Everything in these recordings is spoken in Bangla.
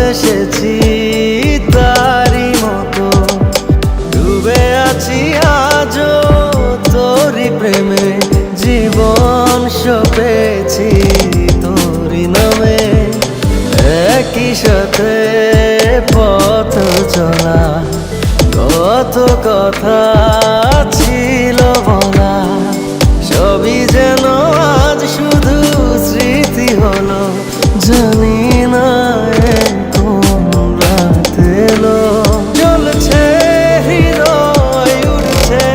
ভালোবেসেছি তারি মতো, ডুবে আছি আজও তোরি প্রেমে, জীবন সপেছি তোরি নামে। একই সাথে পথ চলা, কত কথা ছিল বলা, সবই যেন আজ শুধু স্মৃতি হলো। জানি না কোন রাত এলো, চলছে হৃদয় উঠছে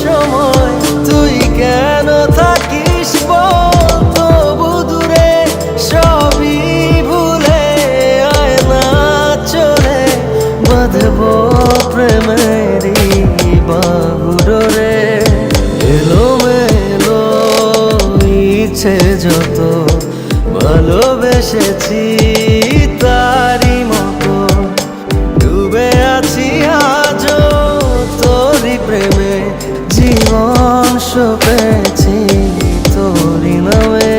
সময়, তুই কেন থাকিস বল তবু দূরে, সবই ভুলে আয় না চলে, বাঁধবো প্রেমেরই বাহুডোরে। এলোমেলো ইচ্ছে যত, ভালোবেসেছি তারি মতো, ডুবে আছি আজও তোরি প্রেমে, জীবন সপেছি তোরি নামে।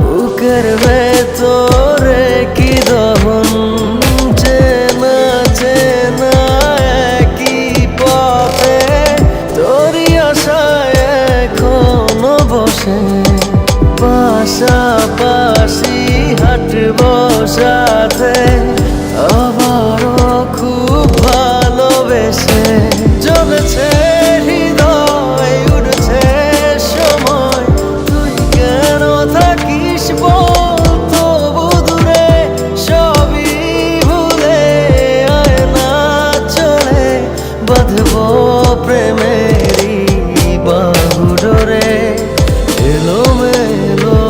বুকের ভেতরে কি দহন, চেনা চেনা একই পথে, তোরই আশায় এখনো বসে, পাশাপাশি হাঁটবো সাথে, আবারও খুব ভালোবেসে। চলেছে হৃদয় উঠছে সময়, তুই কেন থাকিস বল তবু দূরে, সবই ভুলে আয় না চলে, বাঁধবো প্রেমেরই বাহুডোরে। এলোমেলো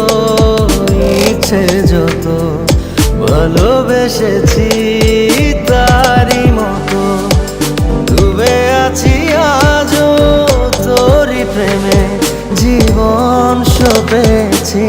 ইচ্ছে যত, ভালোবেসেছি তারি মতো, ডুবে আছি আজও তোরি প্রেমে, জীবন সপেছি